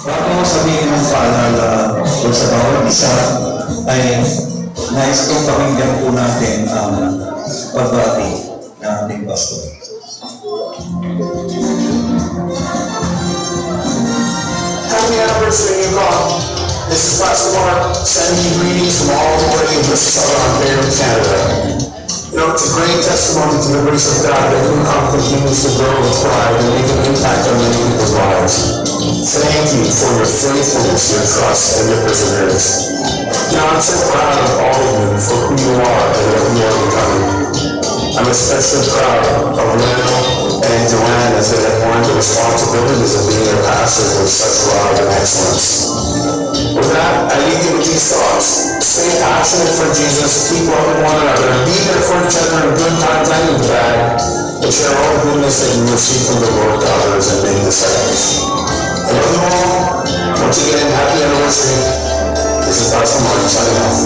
Bago sabihin ng paalala o sa bawat isa, ay nais kong pakinggan po natin ang pagbati ng ating pastor. Happy anniversary, Nucomm. This is Pastor Mark sending you greetings from all the way in Mississauga, Ontario, Canada. You know, it's a great testimony to the grace of God that Nucomm continues to grow and thrive and make an impact on many people's lives. Thank you for your faithfulness, your trust, and your perseverance. Now, I'm so proud of all of you for who you are and what you are becoming. I'm especially proud of Leno and Joanne as they have borne the responsibilities of being their pastors with such love and excellence. With that, I leave you with these thoughts. Stay passionate for Jesus, keep loving one another, and be there for each other in good times and in bad, and share all the goodness that you receive from the Lord to others and make disciples. I love you all. Once again, happy anniversary. This is Pastor Martin signing off.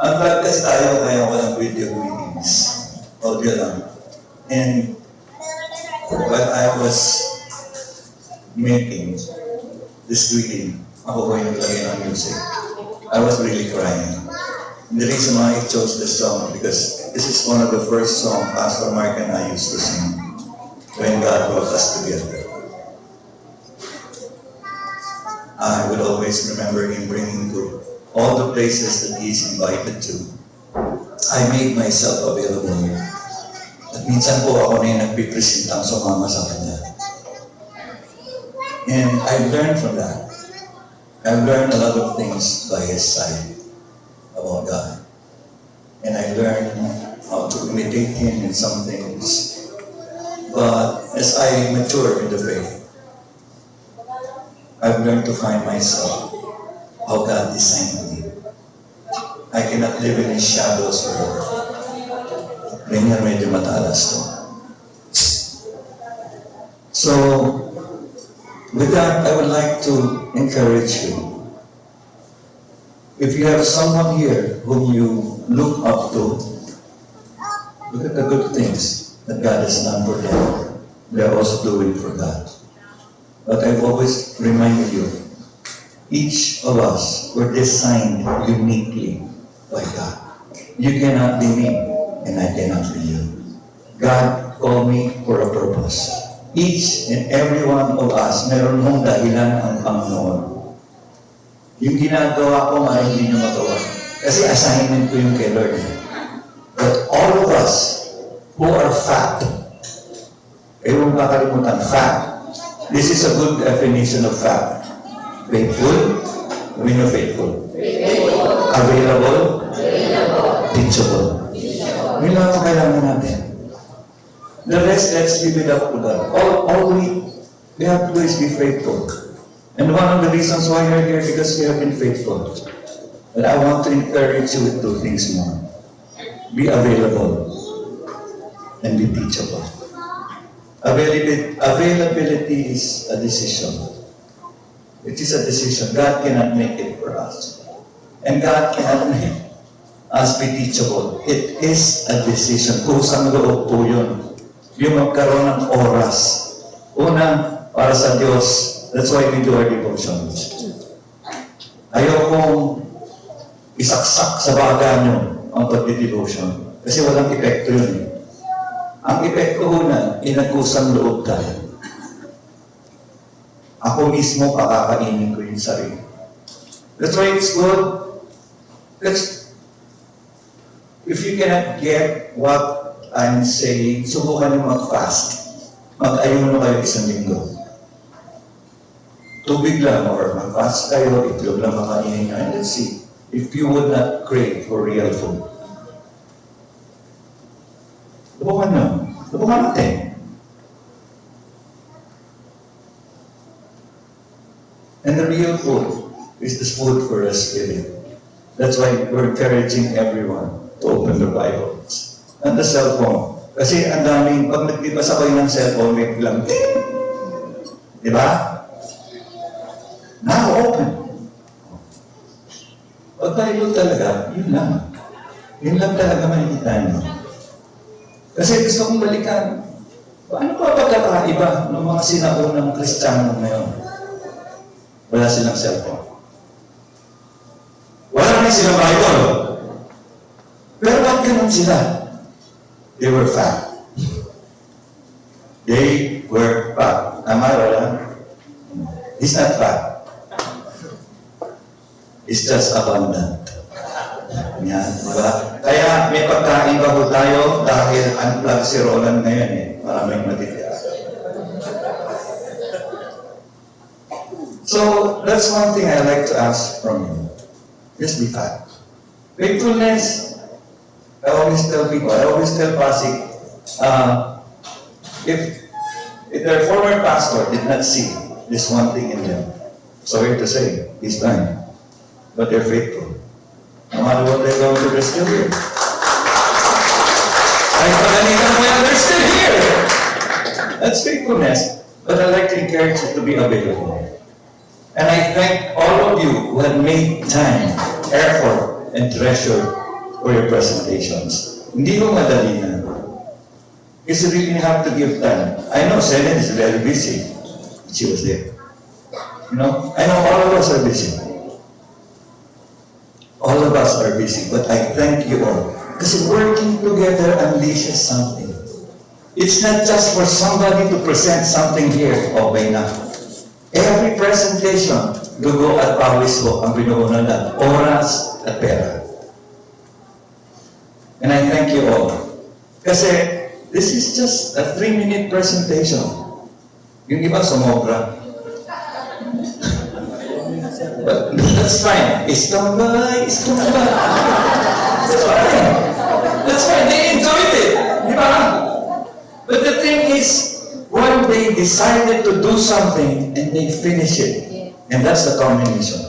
Unplug kasi tayo ngayon walang video greetings. Audio lang. And while I was making this greeting, ako ko yung naglagay ng music. I was really crying. The reason why I chose this song because this is one of the first songs Pastor Mark and I used to sing when God brought us together. I would always remember him bringing to all the places that he's invited to. I made myself available. At minsan po ako na yung nagpipresentang sumama sa kanya. And I've learned from that. I've learned a lot of things by his side about God. And I learned how to imitate him in some things. But as I mature in the faith, I've learned to find myself how God designed me. I cannot live in his shadows forever. Ganyan medyo matalas to. So, with that, I would like to encourage you. If you have someone here whom you look up to, look at the good things that God has done for them. They are also doing for God. But I've always reminded you, each of us were designed uniquely by God. You cannot be me, and I cannot be you. God called me for a purpose. Each and every one of us, meron mong dahilan ang Panginoon. Yung ginagawa ko nga, hindi nyo magawa. Kasi assignment ko yung kay Lord. But all of us who are fat, huwag kakalimutan, fat. This is a good definition of fat. Faithful, we know faithful. Available, teachable. Yun lang ang kailangan natin. The rest, let's leave it up to God. All we have to do is be faithful. And one of the reasons why you're here, because you have been faithful. But I want to encourage you with two things more. Be available and be teachable. Availability is a decision. It is a decision. God cannot make it for us. And God cannot make us be teachable. It is a decision. Kusang loob po yun. Yung magkaroon ng oras. Una, para sa Diyos. That's why we do our devotions. Ayokong isaksak sa baga nyo ang pagdi-devotion. Kasi walang epekto yun. Ang epekto na, inagkusang loob tayo. Ako mismo pakakainin ko yung sarili. That's why it's good. If you cannot get what I'm saying, subukan nyo mag-fast. Mag-ayuno kayo isang linggo. Tubig lang or mag-fast kayo, itlog lang makainin nyo. And let's see if you would not crave for real food. Subukan nyo. Subukan natin. And the real food is the food for the Spirit. That's why we're encouraging everyone to open their Bibles and the cell phone. Kasi ang daming, pag nagpipas ako ng cellphone, may biglang ting! Di ba? Now, open. Pag tayo talaga, yun lang. Yun lang talaga makikita nyo. Kasi gusto kong balikan, paano pa pagkakaiba ng mga sinaunang Kristiyano ngayon? Wala silang cellphone. Wala rin silang Bible. Pero bakit ganun sila? They were fat. They were fat. Tama, wala? He's not fat. It's just abundant. Yan, di ba? Kaya may pagkain ba po tayo dahil unplug si Roland ngayon eh. Maraming matitira. So, that's one thing I like to ask from you. Just be fat. Faithfulness, I always tell people, I always tell Pasik, if their former pastor did not see this one thing in them, sorry to say, he's dying. But they're faithful. No matter what they're going through, they're still here. They're still here. That's faithfulness. But I like to encourage you to be available. And I thank all of you who have made time, effort, and treasure for your presentations. Hindi ko madali na. Because you really have to give time. I know Senate is very busy. She was there. You know, I know all of us are busy. All of us are busy, but I thank you all. Because working together unleashes something. It's not just for somebody to present something here, okay na. Every presentation, dugo at pawis ko ang binuunan na oras at pera. And I thank you all. Kasi this is just a 3-minute presentation. Yung iba sumobra. But that's fine. Iskambay. That's fine. That's fine. They enjoyed it. Di ba? But the thing is, when they decided to do something and they finish it, and that's the combination.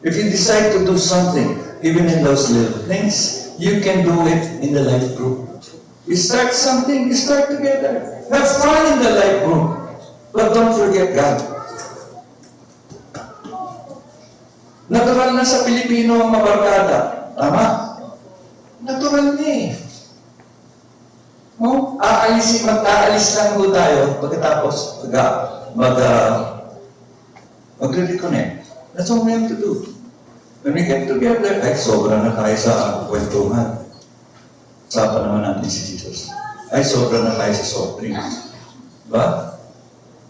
If you decide to do something, even in those little things, you can do it in the life group. You start something, you start together. Have fun in the life group. But don't forget God. Natural na sa Pilipino ang mabarkada. Tama? Natural na eh. No? Mag-aalis lang po tayo pagkatapos mag-reconnect. That's all we have to do. When we get together, ay sobra na tayo sa kwentuhan. Usapan naman natin si Jesus. Ay sobra na tayo sa soft drinks. Diba?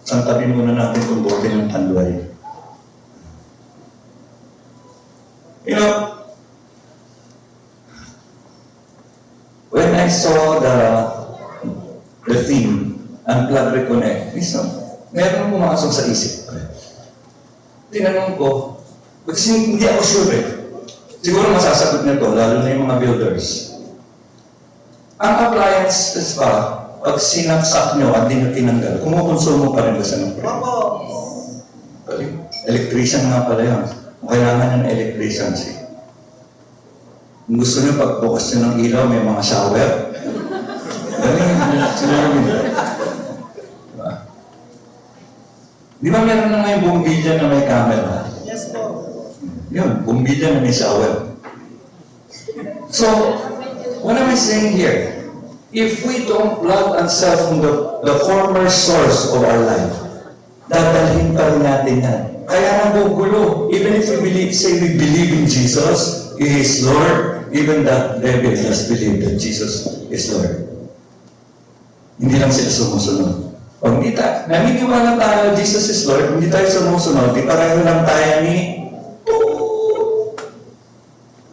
Santabi muna natin itong bote ng tanduay. You know, when I saw the theme, Unplug, Reconnect, meron pumasok sa isip ko. Tinanong ko, kasi hindi ako sure eh. Siguro masasagot na to, lalo na yung mga builders. Ang appliances pa, pag sinaksak nyo at di na tinanggal, kumukonsumo pa rin ba sa ng electrician nga pala yun. Kailangan ng electrician siya. Kung gusto nyo, pagbukas nyo ng ilaw, may mga shower. Di ba meron na ngayon bumbilya na may camera? Yes po. Yun, bumbilya na may shower. So, what am I saying here? If we don't plug ourselves from the former source of our life, dadalhin pa rin natin yan. Kaya nagugulo. Even if we say we believe in Jesus, He is Lord, even the devil has believed that Jesus is Lord. Hindi lang sila sumusunod. Pag hindi naniniwala tayo, Jesus is Lord, hindi tayo sumusunod, di pareho lang tayo ni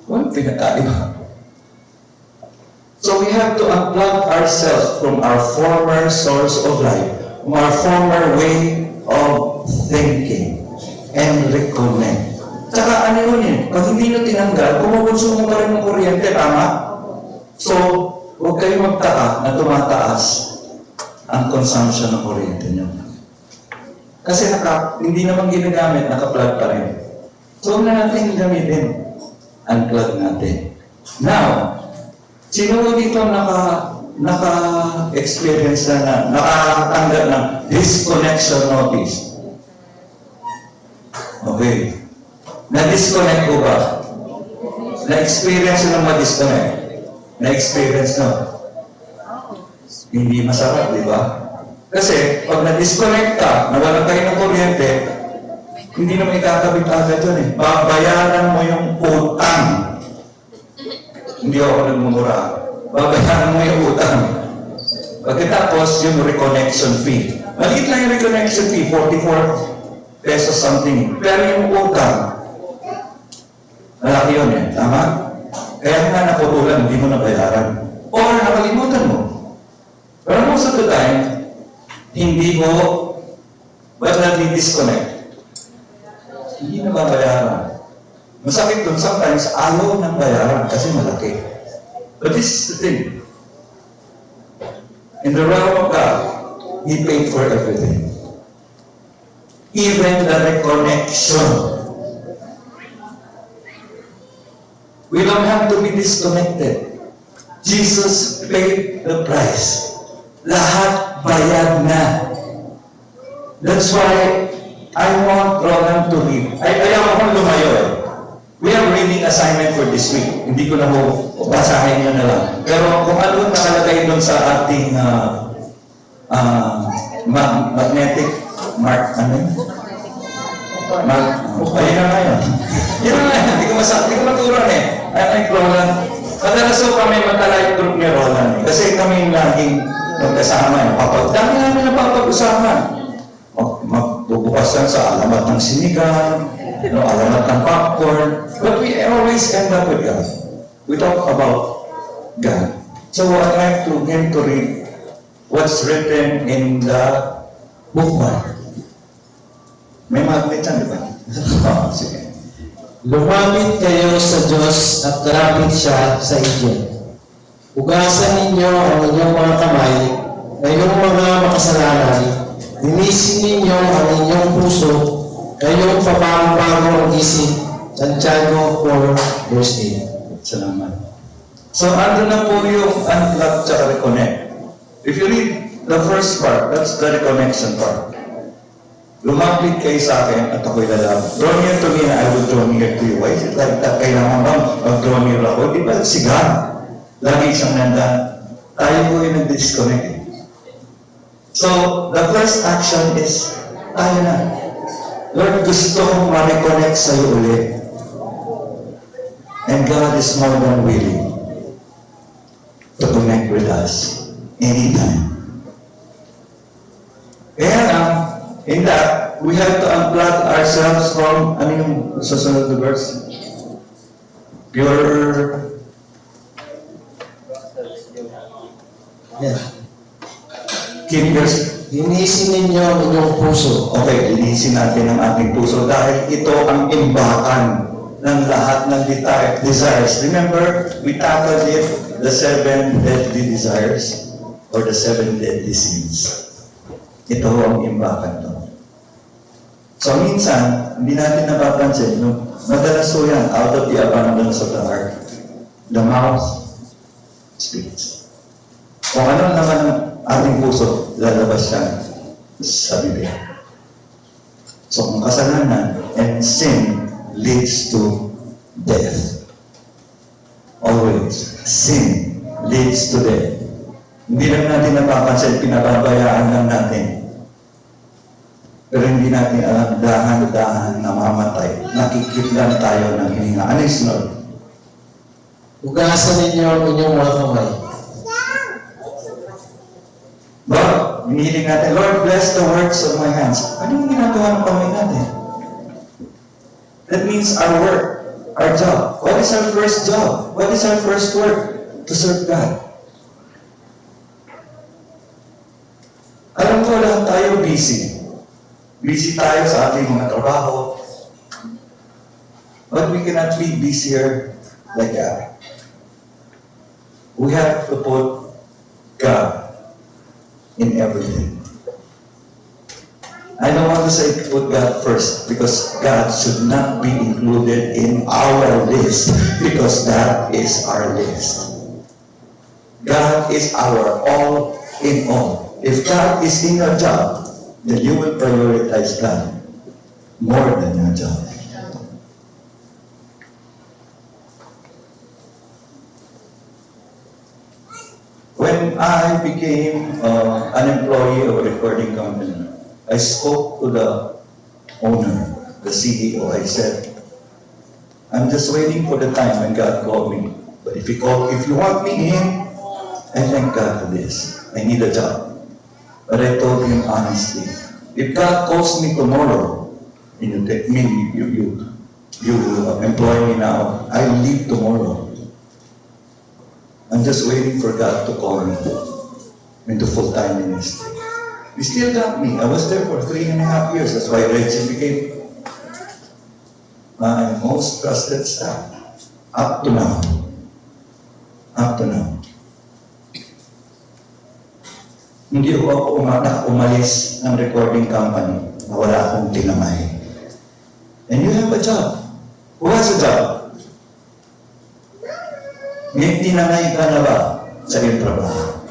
walang pinakaiba. So we have to unplug ourselves from our former source of life, from our former way of thinking, and reconnect. Tsaka ano yun eh, pag hindi nyo tinanggal, kumukonsumo pa rin ng kuryente, tama? So, huwag kayo magtaka na tumataas ang consumption ng kuryente nyo. Kasi hindi naman ginagamit, naka-plug pa rin. So, huwag na natin gamitin. Unplug natin. Now, sino dito naka-experience na nakakatanggap ng disconnection notice? Okay. Na-disconnect ko ba? Na-experience na ma-disconnect? Na-experience na? Hindi masarap, di ba? Kasi, pag na-disconnect ka, nawalan kayo ng kuryente, hindi naman ikakabit agad yun eh. Babayaran mo yung utang. Hindi ako nagmumura. Babayaran mo yung utang. Pagkatapos, yung reconnection fee. Maliit lang yung reconnection fee, 44 pesos something. Pero yung utang, malaki yun eh. Tama? Kaya nga naputulan, hindi mo nabayaran. Or nakalimutan mo. Pero most of the time, hindi mo ba't nadi-disconnect? Hindi na babayaran. Masakit dun, sometimes ayaw ng bayaran kasi malaki. But this is the thing. In the realm of God, He paid for everything. Even the reconnection. We don't have to be disconnected. Jesus paid the price. Lahat bayad na. That's why I want Roland to read. Ayaw akong lumayo eh. We have reading assignment for this week. Hindi ko na ho, basahin nyo na lang. Pero kung ano nakalagay doon sa ating magnetic mark, ano yun? Ayun na nga yun. Yun na nga yun. Hindi ko maturan eh. Ay, Roland. Madalas ko kami matala yung group ni Roland. Kasi kami laging magkasama. Dami namin na papag-usapan. Magbubukas lang sa alamat ng sinigang, alamat ng popcorn. But we always end up with God. We talk about God. So I'd like him to read what's written in the bookmark. May magnet yan, di ba? Sige. Lumapit kayo sa Diyos at kalapit siya sa inyo. Hugasan ninyo ang inyong mga kamay, kayong mga makasalanan. Linisin ninyo ang inyong puso, kayong pabago-bago ang isip. Santiago 4, verse 8. Salamat. So, ando na po yung unplug at reconnect. If you read the first part, that's the reconnection part. Lumapit kayo sa akin at ako'y lalapit. Draw near to me and I will draw near to you. Why is it like that? Kailangan bang mag-draw near ako? Di ba si God? Lagi siyang nandaan. Tayo po yung nag-disconnect. So, the first action is, tayo na. Lord, gusto kong ma-reconnect sa'yo ulit. And God is more than willing to connect with us anytime. Kaya lang, in that, we have to unplug ourselves from, ano yung susunod na verse? Pure... Yeah. Keepers. Linisin ninyo ang inyong puso. Okay, linisin natin ang ating puso dahil ito ang imbakan ng lahat ng desires. Remember, we tackled it, the 7 deadly desires or the 7 deadly sins. Ito ang imbakan to. So minsan, hindi natin napapansin, no? Madalas so yan, out of the abundance of the heart, the mouth speaks. Kung ano naman ang ating puso, lalabas yan sa bibig. So kung kasalanan and sin leads to death. Always. Sin leads to death. Hindi lang natin napapansin, pinababayaan lang natin. Pero hindi natin alam, dahan-dahan namamatay. Nakikitlan tayo ng hininga. Ano yung sunod? Hugasan ninyo ang inyong mga kamay. Lord, hinihiling natin, Lord, bless the works of my hands. Ano yung ginagawa ng kamay natin? That means our work, our job. What is our first job? What is our first work? To serve God. Alam ko lahat tayo busy. Busy tayo sa ating mga trabaho. But we cannot be busier like that. We have to put God in everything. I don't want to say put God first because God should not be included in our list because that is our list. God is our all in all. If God is in your job, then you will prioritize God more than your job. When I became an employee of a recording company, I spoke to the owner, the CEO. I said, I'm just waiting for the time when God called me. But if you want me in, I thank God for this. I need a job. But I told him honestly, if God calls me tomorrow, and you take me, you employ me now, I will leave tomorrow. I'm just waiting for God to call me into full-time ministry. He still got me. I was there for 3.5 years. That's why Reggie became my most trusted staff. Up to now. Up to now. Hindi ako umalis ng recording company na wala akong tinamay. And you have a job. Who has a job? May tinamay ka na ba sa iyong trabaho?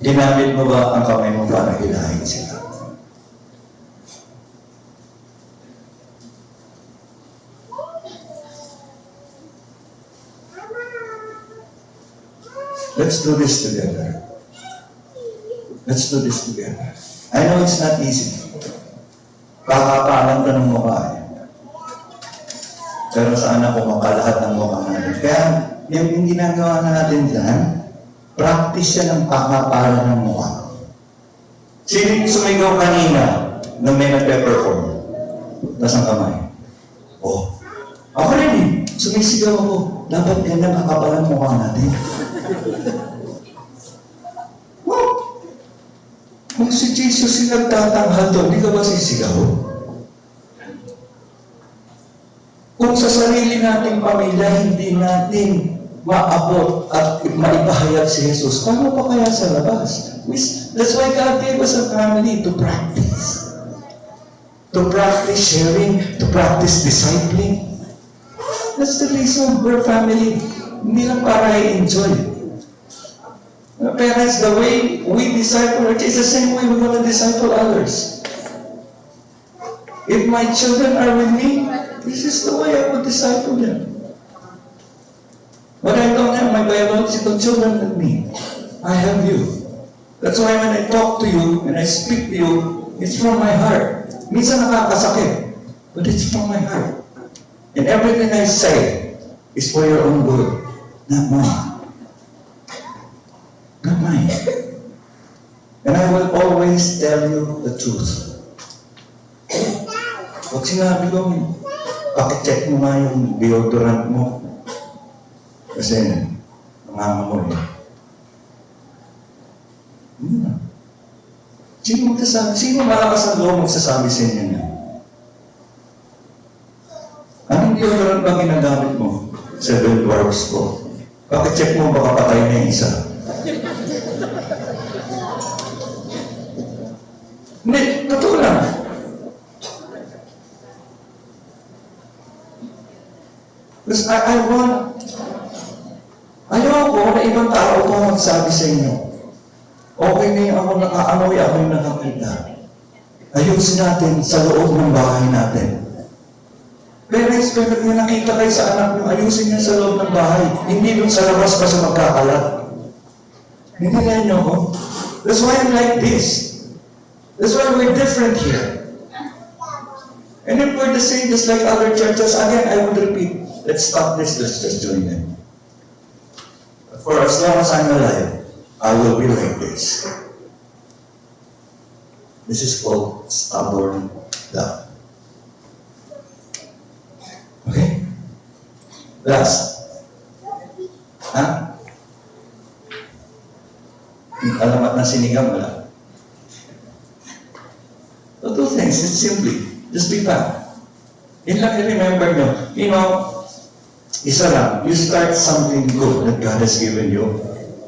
Ginamit mo ba ang kamay mo para hilahin sila? Let's do this together. Let's do this together. I know it's not easy. Kakapalan ka ng mukha eh. Pero sana kumapalahat ng mukha natin. Kaya yung ginagawa natin dyan, practice yan ng pakapalan ng mukha. Sino yung sumigaw kanina nung may nagpe-perform? Tapos ang kamay. Oh. Ako rin eh. Sumisigaw ako. Dapat ganyan kakapalan mukha natin. Wow! Kung si Jesus yung nagtatanghal doon, di ka ba sisigaw? Kung sa sarili nating pamilya, hindi natin maabot at maipahayag si Jesus, paano pa kaya sa labas? That's why God gave us a family to practice. To practice sharing, to practice discipling. That's the reason we're family. Hindi lang para i-enjoy. Parents, the way we disciple our kids, the same way we're going to disciple others. If my children are with me, this is the way I would disciple them. But I don't have my biological children with me. I have you. That's why when I talk to you and I speak to you, it's from my heart. Minsan nakakasakit, but it's from my heart. And everything I say is for your own good, not mine. Not mine. And I will always tell you the truth. Pag sinabi ko, pakicheck mo nga yung deodorant mo. Kasi, nangangamoy. Sino magsasabi? Sino malakas ang loob magsasabi sa inyo niya? Anong deodorant ba ginagamit mo? 7 dwarfs ko. Pakicheck mo, baka patay na yung isa. Hindi, totoo lang. Because ayoko na ibang tao pa magsabi sa inyo, okay na yung ako nakaamoy, ako yung nakakita. Ayusin natin sa loob ng bahay natin. Parents, pwede nyo nakita kayo sa anak nyo, ayusin nyo sa loob ng bahay. Hindi dun sa labas pa sa magkakalat. Hindi na nyo ako. That's why I'm like this. That's why we're different here. And if we're the same, just like other churches, again, I would repeat, let's stop this, let's just join them. For as long as I'm alive, I will be like this. This is called stubborn love. Okay? Last. Ha? Alamat na sinigang wala. So two things, it's simply, just be fun. Yun lang i-remember nyo. You know, isa lang, you start something good that God has given you,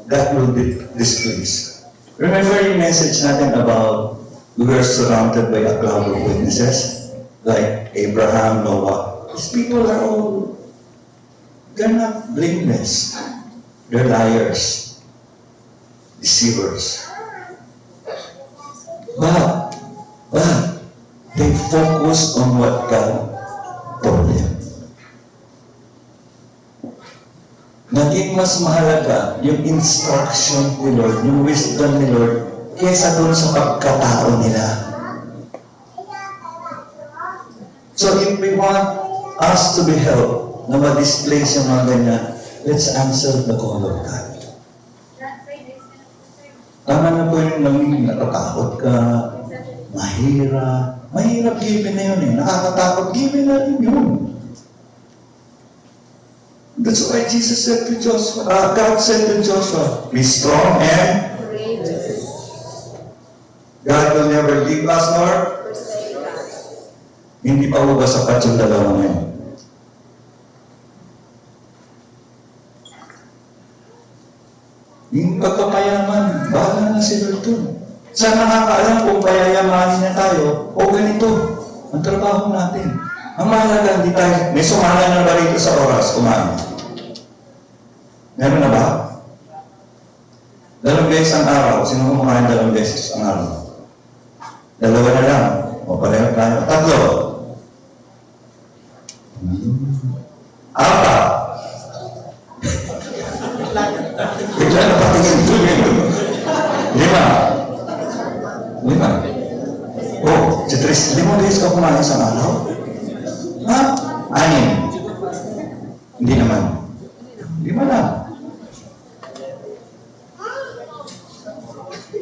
that will be displeased. Remember yung message natin about we were surrounded by a cloud of witnesses, like Abraham, Noah. These people are all they're not blameless. They're liars, deceivers. But they focus on what God told them. Naging mas mahalaga yung instruction ni Lord, yung wisdom ni Lord, kesa doon sa pagkatao nila. So if we want us to be helped na ma-display siya mga ganyan, let's answer the call of God. Tama na po yung natatakot ka, mahirap. Mahirap given na yun eh. Nakakatakot given na rin yun. That's why Jesus said to Joshua, God said to Joshua, be strong and courageous. God will never leave us nor forsake us. Hindi pa ba sapat yung dalawang ngayon? Yung pagpapayaman, bahala na si Lord dun. Saan nakakaalam kung payayamanin na tayo o ganito ang trabaho natin. Ang mahalaga, hindi tayo, may sumala na ba rito sa oras, kumain? Meron na ba? 2 beses ang araw. Sino kumakain 2 beses ang araw? 2 na lang. O pareho tayo. 3. 4. Bigla na patingin tuloy. 5. Oh, si Tris, 5 beses ka kumain sa araw? Ha? 6. Hindi naman. 5 lang.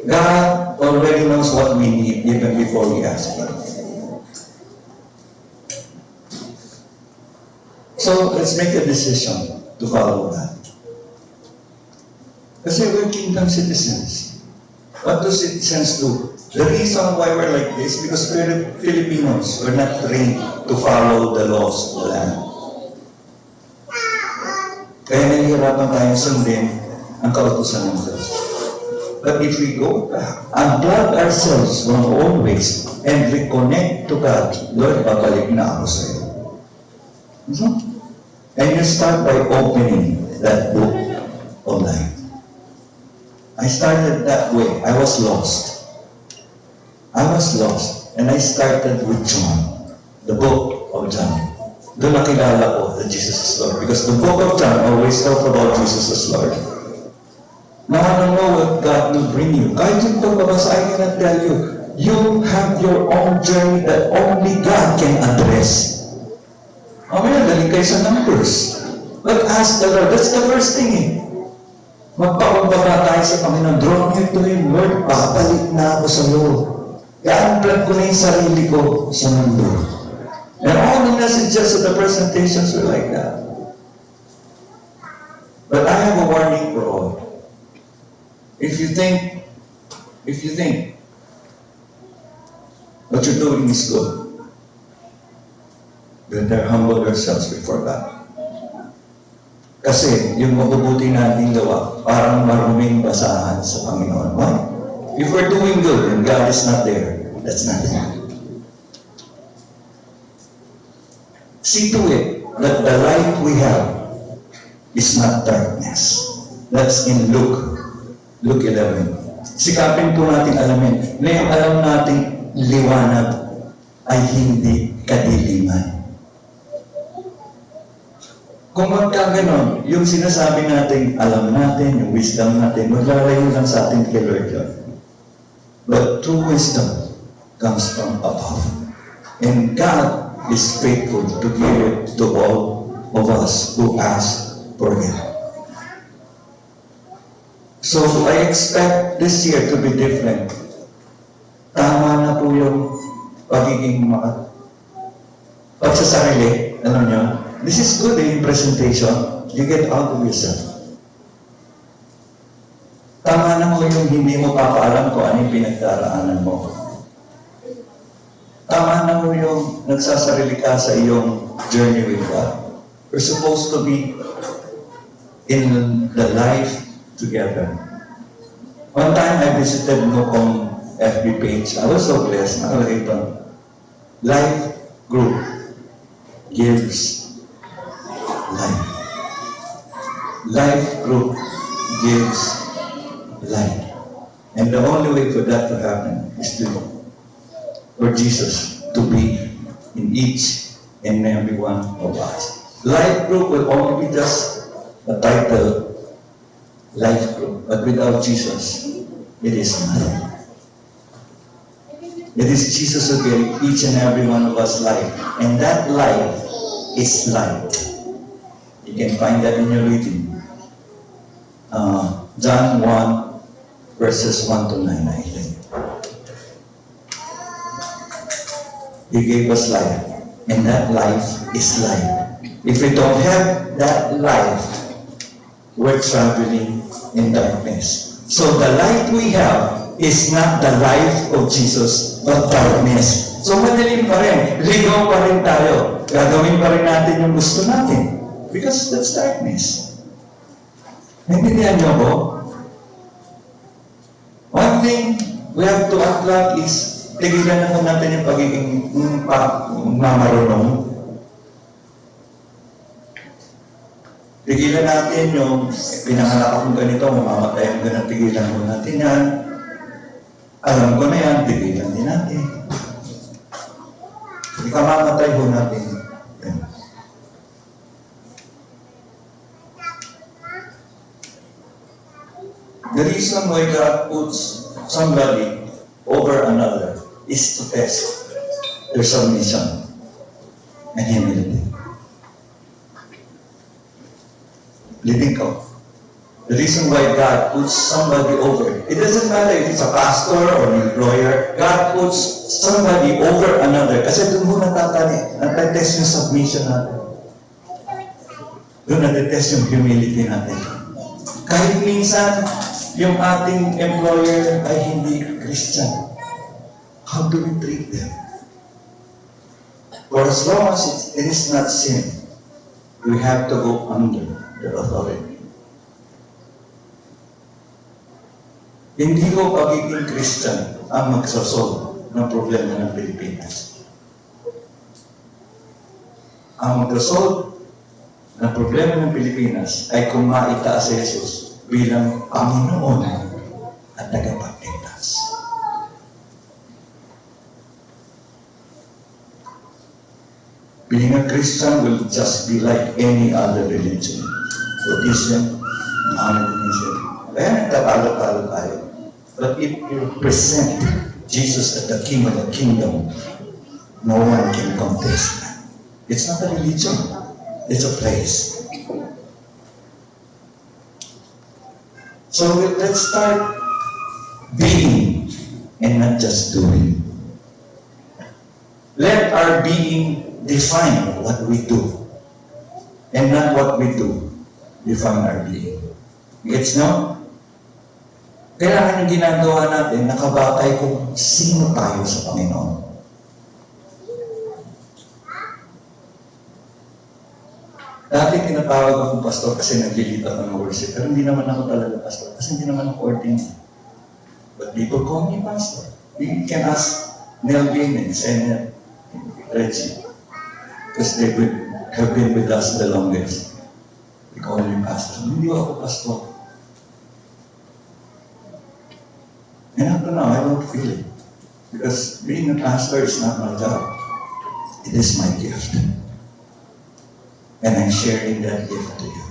God already knows what we need even before we ask Him. So, let's make a decision to follow God. Kasi we're kingdom citizens. What do citizens do? The reason why we're like this, because we're Filipinos, we're not trained to follow the laws of the land. Kaya nahihirapan tayong sundin ang kautusan ng Diyos. But if we go back, unplug ourselves from our own ways and reconnect to God, Lord, babalik na ako sa iyo. And you start by opening that book online. I started that way. I was lost. And I started with John, the book of John. Doon nakilala ko that Jesus is Lord. Because the book of John always talks about Jesus as Lord. Now I don't know what God will bring you. Kahit yung pagbabasa, I cannot tell you. You have your own journey that only God can address. Mamaya, dali kayo sa numbers. But ask the Lord. That's the first thing eh. Magpakumbaba tayo sa Panginoon. Draw near to Him. Lord, babalik na ako sa iyo. I-unplug ko na yung sarili ko sa mundo. And all the messages of the presentations were like that. But I have a warning for all. If you think what you're doing is good, better humble yourselves before God. Kasi yung mabubuti nating gawa, parang maruming basahan sa Panginoon. Why? If we're doing good and God is not there, that's nothing. See to it that the light we have is not darkness. That's in Luke 11. Sikapin po natin alamin na yung alam nating liwanag ay hindi kadiliman. Kung magkaganon, yung sinasabi natin, alam natin, yung wisdom natin, maglalayo lang sa atin kay Lord yun. But true wisdom comes from above. And God is faithful to give it to all of us who ask for it. So, I expect this year to be different. Tama na po yung pagiging pagsasarili. Alam nyo, this is good in presentation. You get out of yourself. Tama na po yung hindi mo papaalam kung ano yung pinagdaraanan mo. Tama na po yung nagsasarili ka sa iyong journey with God. We're supposed to be in the life together. One time I visited Nucomm FB page. I was so blessed. Nakalagay ito. Life group gives life. life group gives life. And the only way for that to happen is for Jesus to be in each and every one of us. Life group will only be just a title, life group, but without Jesus, it is nothing. It is Jesus who gave each and every one of us life, and that life is light. You can find that in your reading. John 1, verses 1 to 9, I think. He gave us life, and that life is life. If we don't have that life, we're traveling in darkness. So the light we have is not the life of Jesus, but darkness. So madilim pa rin, ligaw pa rin tayo. Gagawin pa rin natin yung gusto natin. Because that's darkness. Naintindihan niyo ko? One thing we have to unplug is tigilan na po natin yung pagiging mamarunong. Tigilan natin yung pinanganak akong ganito, mamamatay akong ganun, tigilan mo natin yan. Alam ko na yan, tigilan din natin. Ikamamatay ho natin. Yan. The reason why God puts somebody over another is to test their submission and humility. Living ko. The reason why God puts somebody over, it doesn't matter if it's a pastor or an employer, God puts somebody over another kasi doon mo natatest yung submission natin. Doon natatest yung humility natin. Kahit minsan, yung ating employer ay hindi Christian. How do we treat them? For as long as it is not sin, we have to go under their authority. Hindi ko pagiging Christian ang magsasolve ng problema ng Pilipinas. Ang magsasolve ng problema ng Pilipinas ay kung maitaas si Jesus bilang Panginoon at tagapagligtas. Being a Christian will just be like any other religion. Buddhism, Mohammedanism. Kaya nagtatalo-talo tayo. But if you present Jesus as the King of the kingdom, no one can contest that. It's not a religion. It's a place. So let's start being and not just doing. Let our being define what we do, and not what we do define our being. Gets no? Kailangan yung ginagawa natin nakabatay kung sino tayo sa Panginoon. Dati tinatawag akong pastor kasi naglilid ako ng worship, pero hindi naman ako talaga pastor kasi hindi naman ako ordained. But people call me pastor. You can ask Nelvin and Senya and Reggie because they have been with us the longest. They call me pastor. Hindi ako pastor. And up to now, I don't feel it. Because being a pastor is not my job. It is my gift. And I'm sharing that gift to you.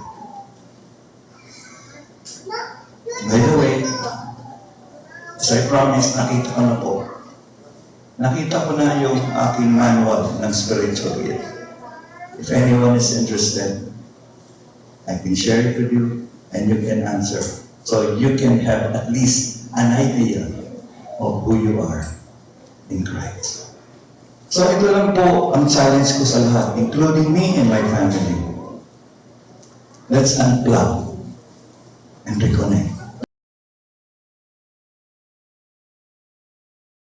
By the way, as I promised, nakita ko na po. Nakita ko na yung aking manual ng spiritual gift. If anyone is interested, I can share it with you and you can answer. So you can have at least an idea of who you are in Christ. So ito lang po ang challenge ko sa lahat, including me and my family. Let's unplug and reconnect.